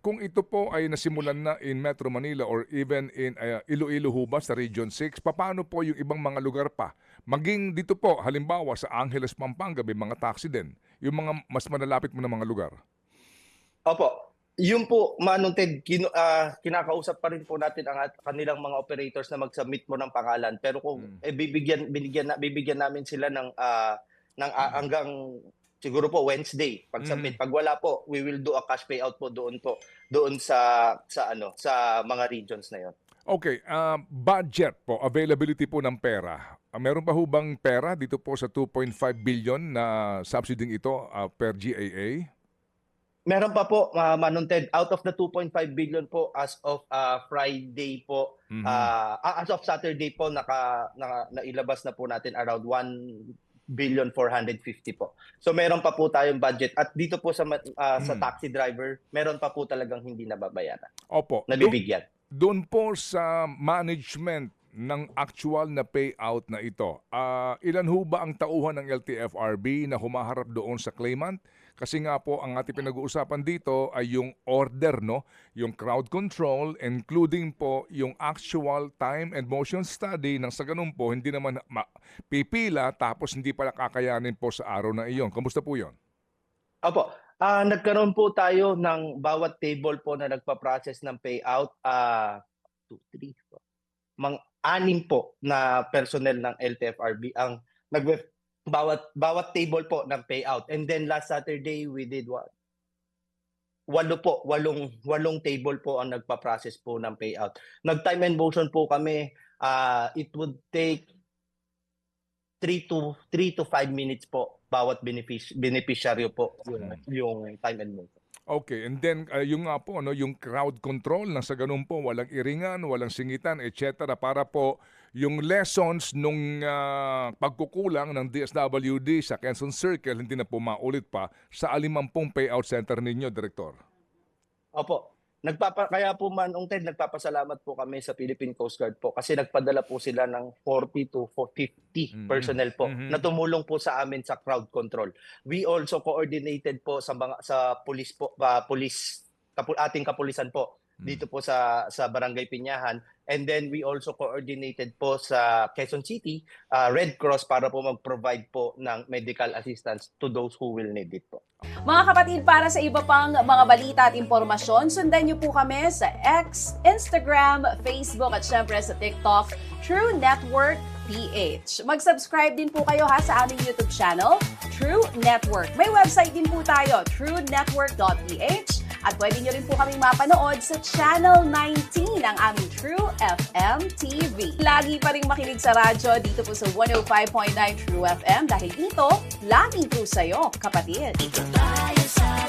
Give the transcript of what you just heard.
kung ito po ay nasimulan na in Metro Manila or even in Iloilo ho ba sa Region 6, paano po yung ibang mga lugar pa? Maging dito po, halimbawa sa Angeles, Pampanga, may mga taxi din. Yung mga mas malalapit mo na mga lugar. Opo. Yun po, Manong Ted, kinakausap pa rin po natin ang kanilang mga operators na mag-submit mo ng pangalan. Pero kung bibigyan namin sila ng hanggang siguro po Wednesday pag-submit. Pag wala po, we will do a cash payout po doon sa mga regions na 'yon. Okay, budget po, availability po ng pera. Meron pa ho bang pera dito po sa 2.5 billion na subsidy ito per GAA? Meron pa po, Manong Ted, out of the 2.5 billion po as of Friday po, as of Saturday po, nailabas na po natin around 1,450,000,000 po. So meron pa po tayong budget. At dito po sa taxi driver, meron pa po talagang hindi nababayaran. Opo. Nabibigyan. Doon po sa management ng actual na payout na ito, ilan ho ba ang tauhan ng LTFRB na humaharap doon sa claimant? Kasi nga po, ang ating pinag-uusapan dito ay yung order, no? Yung crowd control, including po yung actual time and motion study nang sa ganun po, hindi naman pipila tapos hindi pala kakayanin po sa araw na iyon. Kamusta po yun? Opo. Nagkaroon po tayo ng bawat table po na nagpa-process ng payout. 2, 3, 4. Anim po na personnel ng LTFRB ang bawat table po ng payout. And then last Saturday we did what? Walong table po ang nagpa-process po ng payout. Nag-time and motion po kami. It would take 3 to 5 minutes po bawat beneficiaryo po yung time and motion. Okay, and then yung nga po, yung crowd control na sa ganun po, walang iringan, walang singitan, etc. para po yung lessons nung pagkukulang ng DSWD sa Quezon Circle hindi na po maulit pa sa 50 payout center ninyo, Direktor. Opo. Kaya po, Manong Ted, nagpapasalamat po kami sa Philippine Coast Guard po kasi nagpadala po sila ng 40 to 50 personnel po na tumulong po sa amin sa crowd control. We also coordinated po sa police po, ating kapulisan po dito po sa Barangay Piñahan, and then we also coordinated po sa Quezon City Red Cross para po mag-provide po ng medical assistance to those who will need it po. Mga kapatid, para sa iba pang mga balita at impormasyon, sundan niyo po kami sa X, Instagram, Facebook at syempre sa TikTok, True Network PH. Mag-subscribe din po kayo sa aming YouTube channel, True Network. May website din po tayo, truenetwork.ph, at pwede niyo rin po kaming mapanood sa Channel 19 ng aming True FM TV. Lagi pa rin makinig sa radyo dito po sa 105.9 True FM dahil dito, laging true sa'yo, kapatid. Dito tayo sa